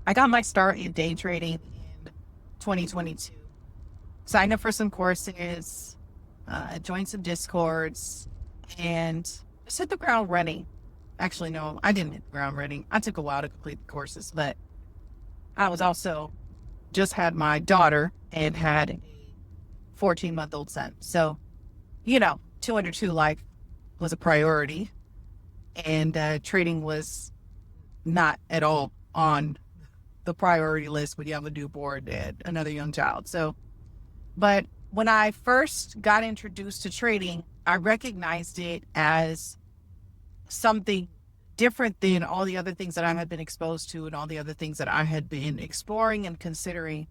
I got my start in day trading in 2022. Signed up for some courses, joined some discords, and just hit the ground running. Actually, no, I didn't hit the ground running. I took a while to complete the courses, but I was also just had my daughter and had a 14-month-old son. So, 202 life was a priority, and trading was not at all on the priority list when you have a newborn and another young child. So, but when I first got introduced to trading, I recognized it as something different than all the other things that I had been exposed to and all the other things that I had been exploring and considering.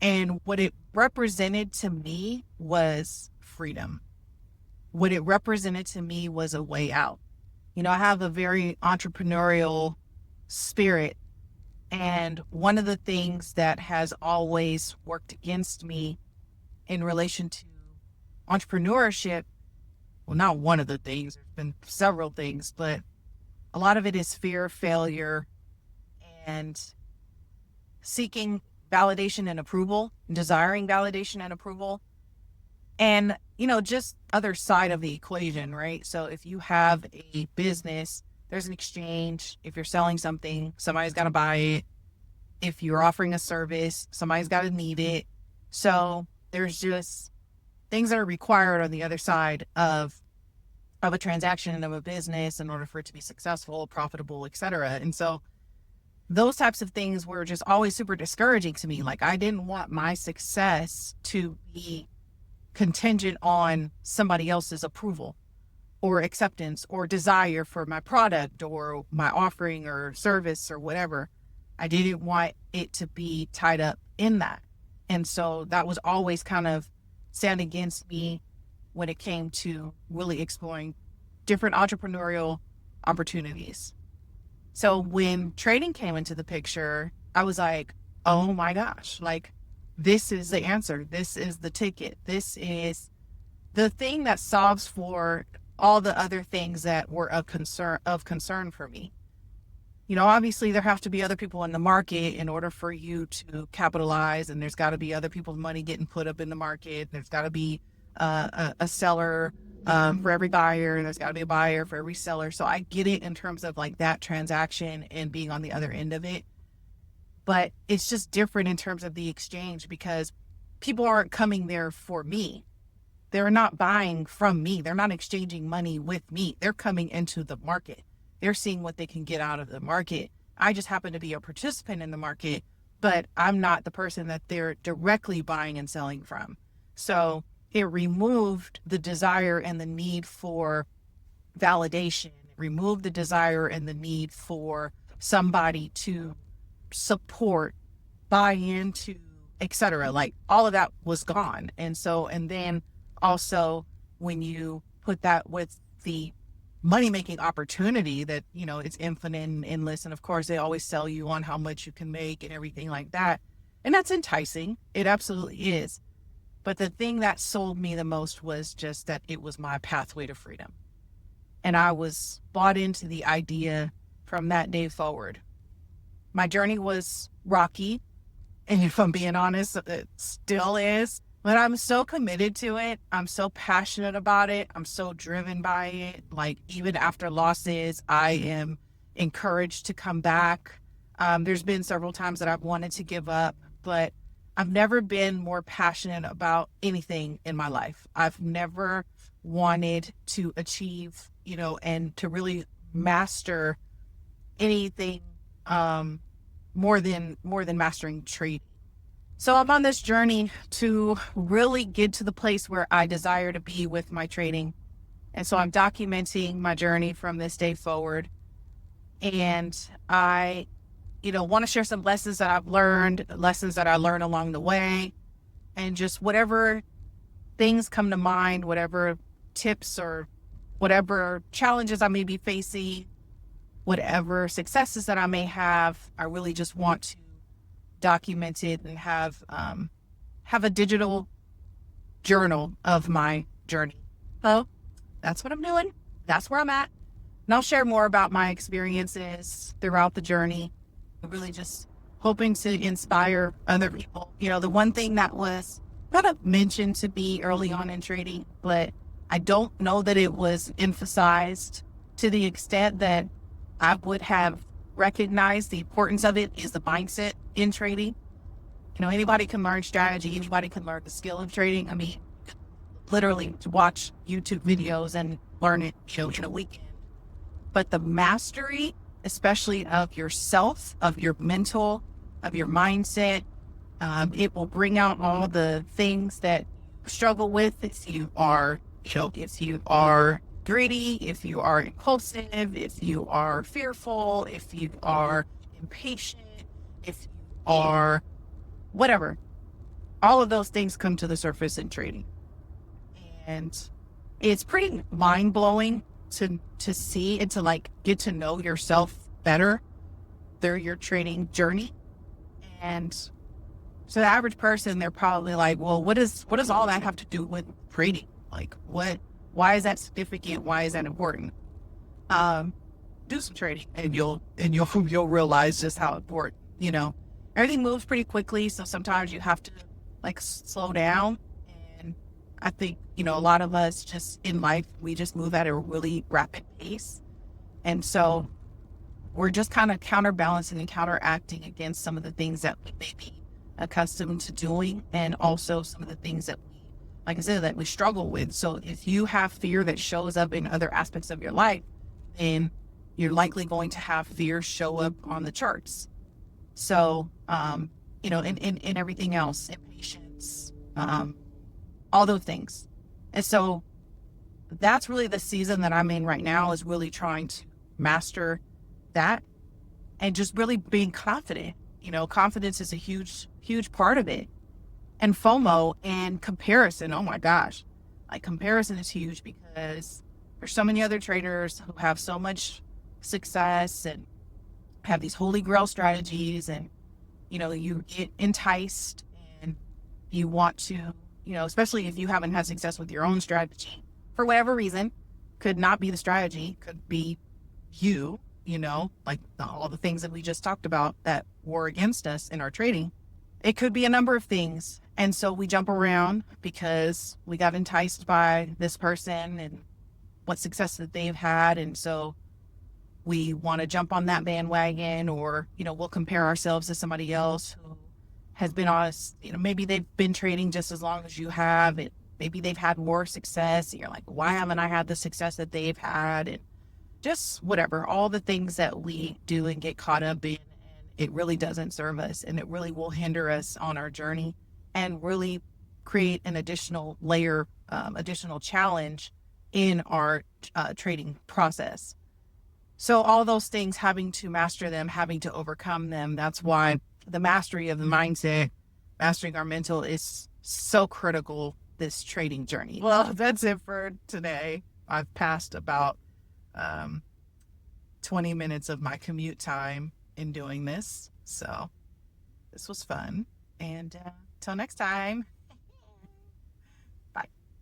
And what it represented to me was freedom. What it represented to me was a way out. I have a very entrepreneurial spirit. And one of the things that has always worked against me in relation to entrepreneurship, well, not one of the things, there's been several things, but a lot of it is fear of failure and seeking validation and approval, desiring validation and approval. And, just other side of the equation, right? So if you have a business, there's an exchange. If you're selling something, somebody's got to buy it. If you're offering a service, somebody's got to need it. So there's just things that are required on the other side of a transaction of a business in order for it to be successful, profitable, etc. And so those types of things were just always super discouraging to me. Like, I didn't want my success to be contingent on somebody else's approval or acceptance or desire for my product or my offering or service or whatever. I didn't want it to be tied up in that. And so that was always kind of standing against me when it came to really exploring different entrepreneurial opportunities. So when trading came into the picture, I was like, oh my gosh, like, this is the answer. This is the ticket. This is the thing that solves for all the other things that were of concern for me. Obviously there have to be other people in the market in order for you to capitalize, and there's got to be other people's money getting put up in the market. There's got to be a seller for every buyer, and there's got to be a buyer for every seller. So I get it in terms of like that transaction and being on the other end of it. But it's just different in terms of the exchange because people aren't coming there for me. They're not buying from me. They're not exchanging money with me. They're coming into the market. They're seeing what they can get out of the market. I just happen to be a participant in the market, but I'm not the person that they're directly buying and selling from. So it removed the desire and the need for validation. It removed the desire and the need for somebody to support, buy into, etc. Like, all of that was gone. And then also when you put that with the money-making opportunity that, it's infinite and endless. And of course, they always sell you on how much you can make and everything like that. And that's enticing. It absolutely is. But the thing that sold me the most was just that it was my pathway to freedom. And I was bought into the idea from that day forward. My journey was rocky. And if I'm being honest, it still is. But I'm so committed to it. I'm so passionate about it. I'm so driven by it. Like, even after losses, I am encouraged to come back. There's been several times that I've wanted to give up, but I've never been more passionate about anything in my life. I've never wanted to achieve, and to really master anything more than mastering trading. So I'm on this journey to really get to the place where I desire to be with my trading. And so I'm documenting my journey from this day forward. And I, want to share some lessons that I've learned, lessons that I learned along the way, and just whatever things come to mind, whatever tips or whatever challenges I may be facing, whatever successes that I may have. I really just want to document it and have a digital journal of my journey. So that's what I'm doing. That's where I'm at. And I'll share more about my experiences throughout the journey. I really just hoping to inspire other people. The one thing that was kind of mentioned to me early on in trading, but I don't know that it was emphasized to the extent that I would have recognized the importance of it, is the mindset in trading. Anybody can learn strategy, anybody can learn the skill of trading. I mean, literally to watch YouTube videos and learn it, in a weekend. But the mastery, especially of yourself, of your mental, of your mindset, it will bring out all the things that you struggle with if you are, if you are greedy, if you are impulsive, if you are fearful, if you are impatient, if you are whatever. All of those things come to the surface in trading. And it's pretty mind blowing to see and to get to know yourself better through your trading journey. And so the average person, they're probably like, well, what does all that have to do with trading? Why is that significant? Why is that important? Do some trading and you'll realize just how important, everything moves pretty quickly. So sometimes you have to slow down. And I think, a lot of us just in life, we just move at a really rapid pace. And so we're just kind of counterbalancing and counteracting against some of the things that we may be accustomed to doing. And also some of the things that we, like I said, that we struggle with. So if you have fear that shows up in other aspects of your life, then you're likely going to have fear show up on the charts. So, in everything else, impatience, all those things. And so that's really the season that I'm in right now, is really trying to master that and just really being confident. Confidence is a huge, huge part of it. And FOMO and comparison. Oh my gosh. Comparison is huge because there's so many other traders who have so much success and have these holy grail strategies, and you get enticed and you want to, especially if you haven't had success with your own strategy for whatever reason. Could not be the strategy, could be you, all the things that we just talked about that were against us in our trading. It could be a number of things. And so we jump around because we got enticed by this person and what success that they've had. And so we want to jump on that bandwagon, or, we'll compare ourselves to somebody else who has been on us. Maybe they've been trading just as long as you have. Maybe they've had more success. And you're like, why haven't I had the success that they've had? And just whatever, all the things that we do and get caught up in. And it really doesn't serve us, and it really will hinder us on our journey and really create an additional layer, additional challenge in our trading process. So all those things, having to master them, having to overcome them, that's why the mastery of the mindset, mastering our mental, is so critical this trading journey. Well, that's it for today. I've passed about 20 minutes of my commute time in doing this. So this was fun. And till next time.